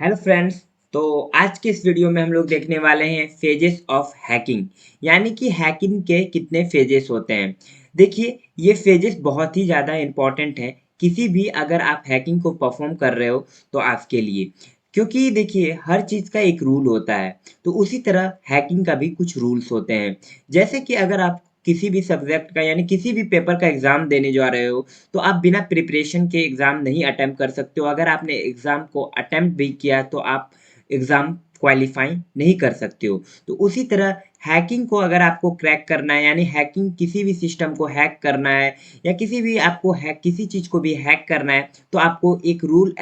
Hello friends. तो आज के इस वीडियो में हम लोग देखने वाले हैं फेजेस ऑफ हैकिंग। यानी कि हैकिंग के कितने फेजेस होते हैं। देखिए, ये फेजेस बहुत ही ज़्यादा इम्पोर्टेंट है किसी भी अगर आप हैकिंग को परफॉर्म कर रहे हो तो आपके लिए। क्योंकि देखिए, हर चीज़ का एक रूल होता है, तो उसी तरह हैकिंग का भी कुछ रूल्स होते हैं। जैसे कि अगर आप किसी भी सब्जेक्ट का यानी किसी भी पेपर का एग्ज़ाम देने जा रहे हो, तो आप बिना प्रिपरेशन के एग्ज़ाम नहीं अटेम्प्ट कर सकते हो। अगर आपने एग्ज़ाम को अटेम्प्ट भी किया तो आप एग्ज़ाम क्वालीफाई नहीं कर सकते हो। तो उसी तरह हैकिंग को अगर आपको क्रैक करना है, यानी हैकिंग किसी भी सिस्टम को हैक करना है या किसी भी आपको हैक किसी चीज़ को भी हैक करना है, तो आपको एक रूल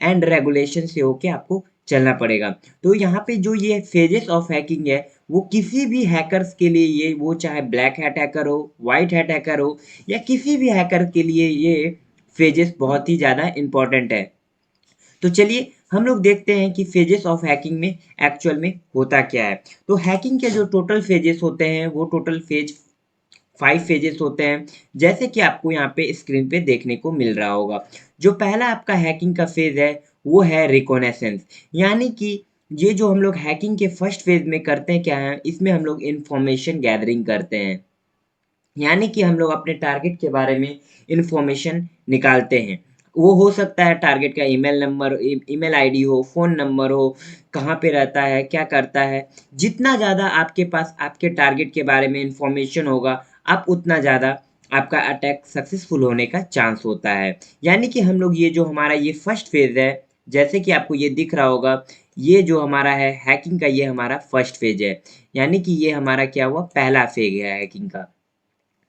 एंड रेगुलेशन से होके आपको चलना पड़ेगा। तो यहाँ पे जो ये फेजेस ऑफ हैकिंग है, वो किसी भी हैकर्स के लिए, ये वो चाहे ब्लैक हैट हैकर हो, व्हाइट हैट हैकर हो, या किसी भी हैकर के लिए ये फेजेस बहुत ही ज़्यादा इम्पोर्टेंट है। तो चलिए हम लोग देखते हैं कि फेजेस ऑफ हैकिंग में एक्चुअल में होता क्या है। तो हैकिंग के जो टोटल फेजेस होते हैं वो टोटल फेज 5 फेजेस होते हैं, जैसे कि आपको यहाँ पे स्क्रीन पे देखने को मिल रहा होगा। जो पहला आपका हैकिंग का फेज है वो है रिकॉनेसेंस। यानी कि ये जो हम लोग हैकिंग के फर्स्ट फेज में करते हैं क्या है, इसमें हम लोग इंफॉर्मेशन गैदरिंग करते हैं। यानी कि हम लोग अपने टारगेट के बारे में इंफॉर्मेशन निकालते हैं। वो हो सकता है टारगेट का ईमेल नंबर, ईमेल आईडी हो, फ़ोन नंबर हो, कहाँ पे रहता है, क्या करता है। जितना ज़्यादा आपके पास आपके टारगेट के बारे में इंफॉर्मेशन होगा, आप उतना ज़्यादा आपका अटैक सक्सेसफुल होने का चांस होता है। यानी कि हम लोग ये जो हमारा ये फर्स्ट फेज़ है, जैसे कि आपको ये दिख रहा होगा, ये जो हमारा है हैकिंग का, ये हमारा फर्स्ट फेज़ है। यानी कि ये हमारा क्या हुआ, पहला फेज़ है हैकिंग का।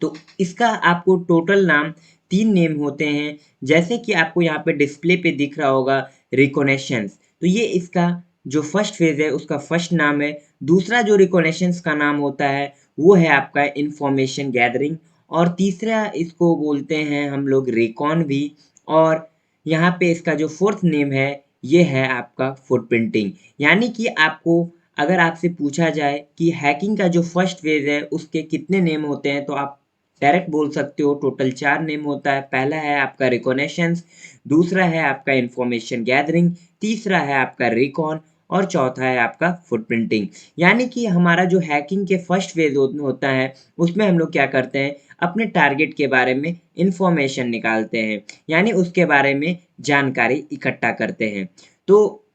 तो इसका आपको टोटल नाम 3 नेम होते हैं, जैसे कि आपको यहाँ पे डिस्प्ले पे दिख रहा होगा, रिकॉग्निशंस। तो ये इसका जो फर्स्ट फेज़ है उसका फर्स्ट नाम है। दूसरा जो रिकॉग्निशंस का नाम होता है वो है आपका इंफॉर्मेशन गैदरिंग, और तीसरा इसको बोलते हैं हम लोग रिकॉन भी। और यहाँ पे इसका जो फोर्थ नेम है ये है आपका फुटप्रिंटिंग। यानी कि आपको अगर आपसे पूछा जाए कि हैकिंग का जो फर्स्ट फेज़ है उसके कितने नेम होते हैं, तो आप डायरेक्ट बोल सकते हो टोटल 4 नेम होता है। पहला है आपका रिकॉग्निशंस, दूसरा है आपका इंफॉर्मेशन गैदरिंग, तीसरा है आपका रिकॉन, और चौथा है आपका फुटप्रिंटिंग। यानी कि हमारा जो हैकिंग के फर्स्ट फेज होता है उसमें हम लोग क्या करते हैं, अपने टारगेट के बारे में इंफॉर्मेशन निकालते हैं, यानी उसके बारे में जानकारी इकट्ठा करते हैं। तो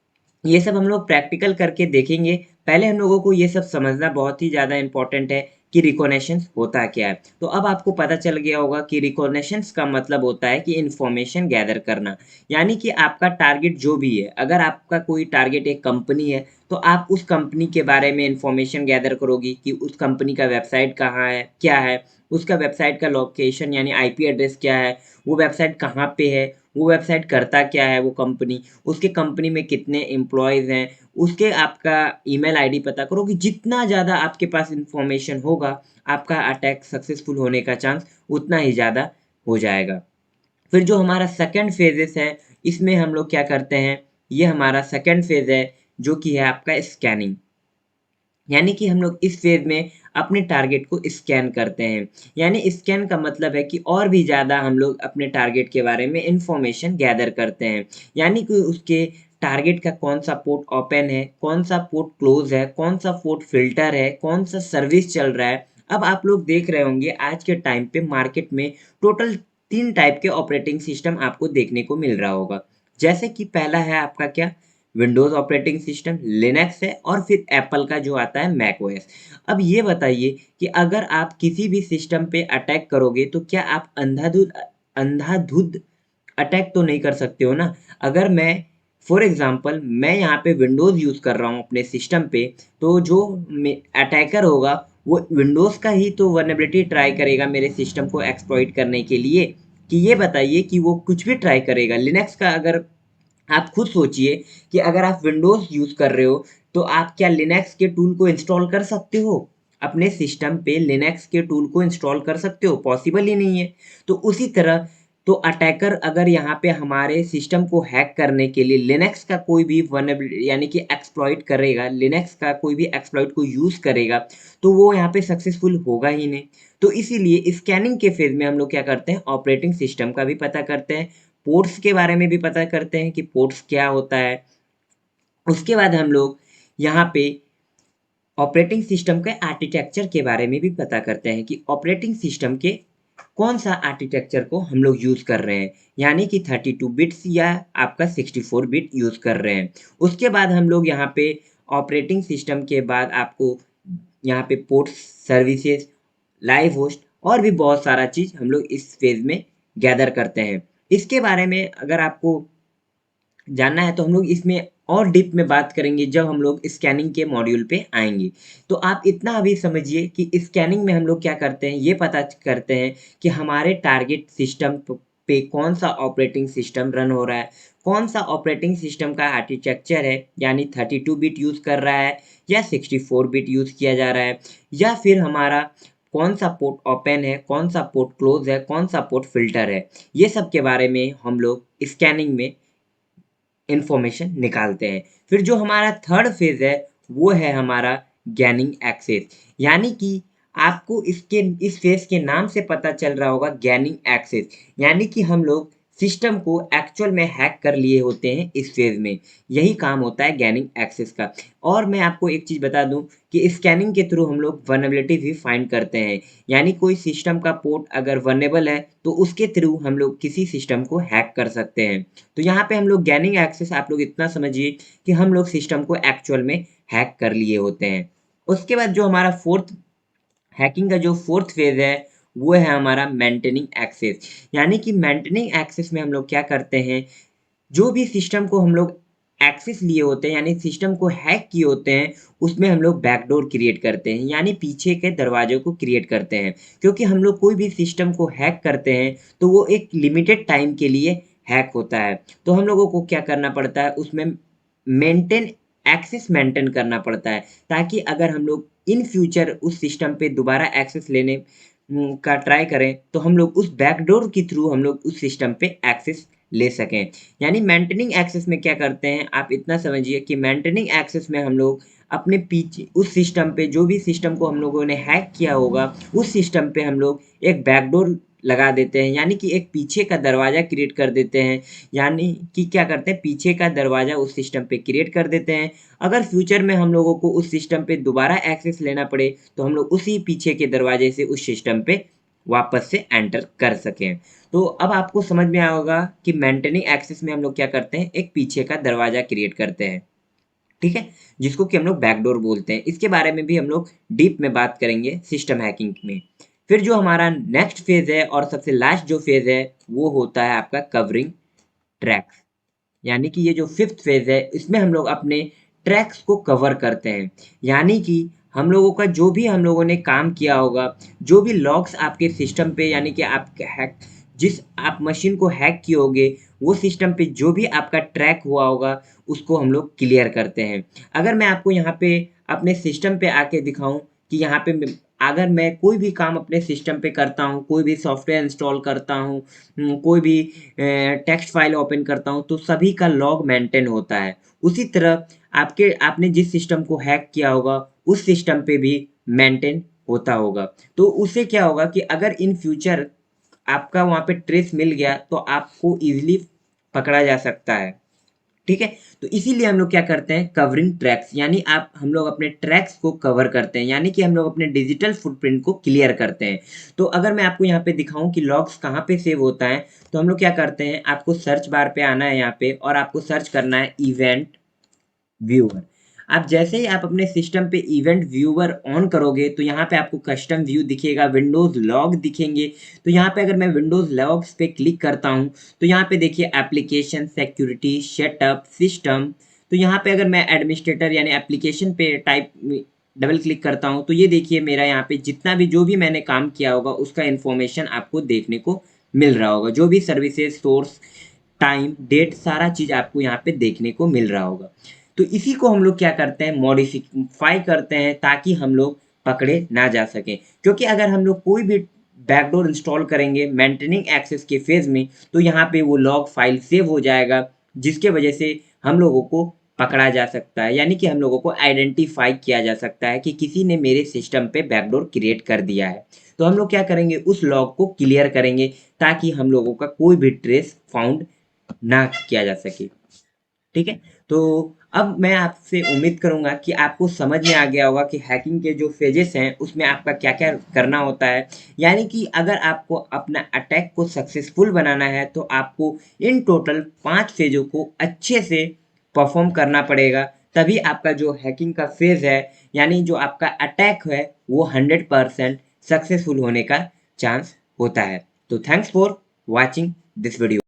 ये सब हम लोग प्रैक्टिकल करके देखेंगे। पहले हम लोगों को ये सब समझना बहुत ही ज़्यादा इम्पोर्टेंट है कि रिकॉग्निशंस होता क्या है। तो अब आपको पता चल गया होगा कि रिकॉग्निशंस का मतलब होता है कि इन्फॉर्मेशन गैदर करना। यानी कि आपका टारगेट जो भी है, अगर आपका कोई टारगेट एक कंपनी है, तो आप उस कंपनी के बारे में इन्फॉर्मेशन गैदर करोगी कि उस कंपनी का वेबसाइट कहाँ है, क्या है, उसका वेबसाइट का लोकेशन यानी आईपी एड्रेस क्या है, वो वेबसाइट कहाँ पे है, वो वेबसाइट करता क्या है वो कंपनी, उसके कंपनी में कितने एम्प्लॉयज़ हैं, उसके आपका ईमेल आईडी पता करो। कि जितना ज़्यादा आपके पास इंफॉर्मेशन होगा, आपका अटैक सक्सेसफुल होने का चांस उतना ही ज़्यादा हो जाएगा। फिर जो हमारा सेकंड फेजेस है, इसमें हम लोग क्या करते हैं, ये हमारा सेकंड फेज है जो कि है आपका स्कैनिंग। यानी कि हम लोग इस फेज में अपने टारगेट को स्कैन करते हैं। यानी स्कैन का मतलब है कि और भी ज़्यादा हम लोग अपने टारगेट के बारे में इंफॉर्मेशन गैदर करते हैं। यानी कि उसके टारगेट का कौन सा पोर्ट ओपन है, कौन सा पोर्ट क्लोज है, कौन सा पोर्ट फिल्टर है, कौन सा सर्विस चल रहा है। अब आप लोग देख रहे होंगे आज के टाइम पे मार्केट में टोटल 3 टाइप के ऑपरेटिंग सिस्टम आपको देखने को मिल रहा होगा। जैसे कि पहला है आपका क्या, विंडोज़ ऑपरेटिंग सिस्टम, लिनक्स है, और फिर एप्पल का जो आता है मैक ओएस। अब ये बताइए कि अगर आप किसी भी सिस्टम पे अटैक करोगे तो क्या आप अंधाधुंध अटैक तो नहीं कर सकते हो ना। अगर मैं फॉर एग्जांपल मैं यहाँ पे विंडोज़ यूज़ कर रहा हूँ अपने सिस्टम पे, तो जो अटैकर होगा वो विंडोज़ का ही तो वर्नेबिलिटी ट्राई करेगा मेरे सिस्टम को एक्सप्लॉइट करने के लिए। कि ये बताइए कि वो कुछ भी ट्राई करेगा। लिनक्स का अगर आप खुद सोचिए कि अगर आप विंडोज़ यूज़ कर रहे हो, तो आप क्या लिनक्स के टूल को इंस्टॉल कर सकते हो? अपने सिस्टम पे लिनक्स के टूल को इंस्टॉल कर सकते हो? पॉसिबल ही नहीं है। तो उसी तरह तो अटैकर अगर यहाँ पे हमारे सिस्टम को हैक करने के लिए लिनक्स का कोई भी वल्नरेबिलिटी यानी कि एक्सप्लॉइट करेगा, लिनक्स का कोई भी एक्सप्लॉइट को यूज़ करेगा, तो वो यहाँ पे सक्सेसफुल होगा ही नहीं। तो इसीलिए स्कैनिंग के फेज़ में हम लोग क्या करते हैं, ऑपरेटिंग सिस्टम का भी पता करते हैं, पोर्ट्स के बारे में भी पता करते हैं कि पोर्ट्स क्या होता है, उसके बाद हम लोग यहाँ पे ऑपरेटिंग सिस्टम के आर्किटेक्चर के बारे में भी पता करते हैं कि ऑपरेटिंग सिस्टम के कौन सा आर्किटेक्चर को हम लोग यूज़ कर रहे हैं, यानी कि 32 बिट्स या आपका 64 बिट यूज़ कर रहे हैं। उसके बाद हम लोग यहाँ पे ऑपरेटिंग सिस्टम के बाद आपको यहाँ पे पोर्ट सर्विसेज, लाइव होस्ट और भी बहुत सारा चीज़ हम लोग इस फेज़ में गैदर करते हैं। इसके बारे में अगर आपको जानना है तो हम लोग इसमें और डीप में बात करेंगे जब हम लोग स्कैनिंग के मॉड्यूल पे आएँगे। तो आप इतना अभी समझिए कि स्कैनिंग में हम लोग क्या करते हैं, ये पता करते हैं कि हमारे टारगेट सिस्टम पे कौन-सा ऑपरेटिंग सिस्टम रन हो रहा है, कौन-सा ऑपरेटिंग सिस्टम का आर्किटेक्चर है, यानी 32 बिट यूज़ कर रहा है या 64 बिट यूज़ किया जा रहा है, या फिर हमारा कौन-सा पोर्ट ओपन है, कौन-सा पोर्ट क्लोज़ है, कौन-सा पोर्ट फ़िल्टर है। ये सब के बारे में हम लोग स्कैनिंग में इन्फॉर्मेशन निकालते हैं। फिर जो हमारा थर्ड फेज़ है, वो है हमारा गैनिंग एक्सेस, यानी कि आपको इसके इस फेज़ के नाम से पता चल रहा होगा गैनिंग एक्सेस, यानी कि हम लोग सिस्टम को एक्चुअल में हैक कर लिए होते हैं इस फेज़ में। यही काम होता है गैनिंग एक्सेस का। और मैं आपको एक चीज़ बता दूँ कि स्कैनिंग के थ्रू हम लोग वल्नरेबिलिटी भी फाइंड करते हैं, यानी कोई सिस्टम का पोर्ट अगर वल्नरेबल है, तो उसके थ्रू हम लोग किसी सिस्टम को हैक कर सकते हैं। तो यहाँ पे हम लोग गैनिंग एक्सेस आप लोग इतना समझिए कि हम लोग सिस्टम को एक्चुअल में हैक कर लिए होते हैं। उसके बाद जो हमारा हैकिंग का जो फोर्थ फेज़ है, वो है हमारा मेंटेनिंग एक्सेस, यानी कि मेंटेनिंग एक्सेस में हम लोग क्या करते हैं, जो भी सिस्टम को हम लोग एक्सेस लिए होते हैं, यानी सिस्टम को हैक किए होते हैं, उसमें हम लोग बैकडोर क्रिएट करते हैं, यानी पीछे के दरवाज़ों को क्रिएट करते हैं। क्योंकि हम लोग कोई भी सिस्टम को हैक करते हैं, तो वो एक लिमिटेड टाइम के लिए हैक होता है। तो हम लोगों को क्या करना पड़ता है, उसमें मेंटेन एक्सेस मेंटेन करना पड़ता है, ताकि अगर हम लोग इन फ्यूचर उस सिस्टम पे दोबारा एक्सेस लेने का ट्राई करें, तो हम लोग उस बैकडोर के थ्रू हम लोग उस सिस्टम पे एक्सेस ले सकें। यानी मेंटेनिंग एक्सेस में क्या करते हैं, आप इतना समझिए कि मेंटेनिंग एक्सेस में हम लोग अपने पीछे उस सिस्टम पे, जो भी सिस्टम को हम लोगों ने हैक किया होगा, उस सिस्टम पे हम लोग एक बैकडोर लगा देते हैं, यानी कि एक पीछे का दरवाज़ा क्रिएट कर देते हैं। यानी कि क्या करते हैं, पीछे का दरवाज़ा उस सिस्टम पे क्रिएट कर देते हैं। अगर फ्यूचर में हम लोगों को उस सिस्टम पे दोबारा एक्सेस लेना पड़े, तो हम लोग उसी पीछे के दरवाजे से उस सिस्टम पे वापस से एंटर कर सकें। तो अब आपको समझ में आया होगा कि मेंटेनिंग एक्सेस में हम लोग क्या करते हैं, एक पीछे का दरवाज़ा क्रिएट करते हैं, ठीक है? जिसको कि हम लोग बैकडोर बोलते हैं। इसके बारे में भी हम लोग डीप में बात करेंगे सिस्टम हैकिंग में। फिर जो हमारा नेक्स्ट फेज़ है और सबसे लास्ट जो फेज़ है, वो होता है आपका कवरिंग ट्रैक्स। यानी कि ये जो फिफ्थ फेज़ है, इसमें हम लोग अपने ट्रैक्स को कवर करते हैं। यानी कि हम लोगों का जो भी हम लोगों ने काम किया होगा, जो भी लॉग्स आपके सिस्टम पे, यानी कि आप हैक जिस आप मशीन को हैक किए होगे, वो सिस्टम पे जो भी आपका ट्रैक हुआ होगा, उसको हम लोग क्लियर करते हैं। अगर मैं आपको यहाँ पे अपने सिस्टम पे आके दिखाऊँ कि यहाँ पे अगर मैं कोई भी काम अपने सिस्टम पे करता हूँ, कोई भी सॉफ्टवेयर इंस्टॉल करता हूँ, कोई भी टेक्स्ट फाइल ओपन करता हूँ, तो सभी का लॉग मेंटेन होता है। उसी तरह आपने जिस सिस्टम को हैक किया होगा, उस सिस्टम पे भी मेंटेन होता होगा। तो उससे क्या होगा कि अगर इन फ्यूचर आपका वहाँ पे ट्रेस मिल गया, तो आपको ईज़िली पकड़ा जा सकता है। ठीक है? तो इसीलिए हम लोग क्या करते हैं, कवरिंग ट्रैक्स, यानी आप हम लोग अपने ट्रैक्स को कवर करते हैं, यानी कि हम लोग अपने डिजिटल फुटप्रिंट को क्लियर करते हैं। तो अगर मैं आपको यहाँ पे दिखाऊँ कि लॉग्स कहाँ पे सेव होता है, तो हम लोग क्या करते हैं, आपको सर्च बार पे आना है यहाँ पे और आपको सर्च करना है इवेंट व्यूअर। आप जैसे ही आप अपने सिस्टम पे इवेंट व्यूअर ऑन करोगे, तो यहाँ पे आपको कस्टम व्यू दिखेगा, विंडोज़ लॉग दिखेंगे। तो यहाँ पे अगर मैं विंडोज़ लॉग्स पे क्लिक करता हूँ, तो यहाँ पे देखिए एप्लीकेशन, सिक्योरिटी, सेटअप, सिस्टम। तो यहाँ पे अगर मैं एडमिनिस्ट्रेटर यानी एप्लीकेशन पे टाइप डबल क्लिक करता हूँ, तो ये देखिए मेरा यहाँ पे जितना भी जो भी मैंने काम किया होगा, उसका इन्फॉर्मेशन आपको देखने को मिल रहा होगा। जो भी सर्विसेज, सोर्स, टाइम, डेट, सारा चीज़ आपको यहाँ पे देखने को मिल रहा होगा। तो इसी को हम लोग क्या करते हैं, मॉडिफाई करते हैं, ताकि हम लोग पकड़े ना जा सकें। क्योंकि अगर हम लोग कोई भी बैकडोर इंस्टॉल करेंगे मेंटेनिंग एक्सेस के फेज़ में, तो यहाँ पे वो लॉग फाइल सेव हो जाएगा, जिसके वजह से हम लोगों को पकड़ा जा सकता है, यानी कि हम लोगों को आइडेंटिफाई किया जा सकता है कि किसी ने मेरे सिस्टम पे बैकडोर क्रिएट कर दिया है। तो हम लोग क्या करेंगे, उस लॉग को क्लियर करेंगे, ताकि हम लोगों का कोई भी ट्रेस फाउंड ना किया जा सके। ठीक है? तो अब मैं आपसे उम्मीद करूँगा कि आपको समझ में आ गया होगा कि हैकिंग के जो फ़ेजेस हैं, उसमें आपका क्या-क्या करना होता है। यानी कि अगर आपको अपना अटैक को सक्सेसफुल बनाना है, तो आपको इन टोटल 5 फ़ेज़ों को अच्छे से परफ़ॉर्म करना पड़ेगा, तभी आपका जो हैकिंग का फ़ेज़ है, यानी जो आपका अटैक है, वो 100% सक्सेसफुल होने का चांस होता है। तो thanks for watching this video.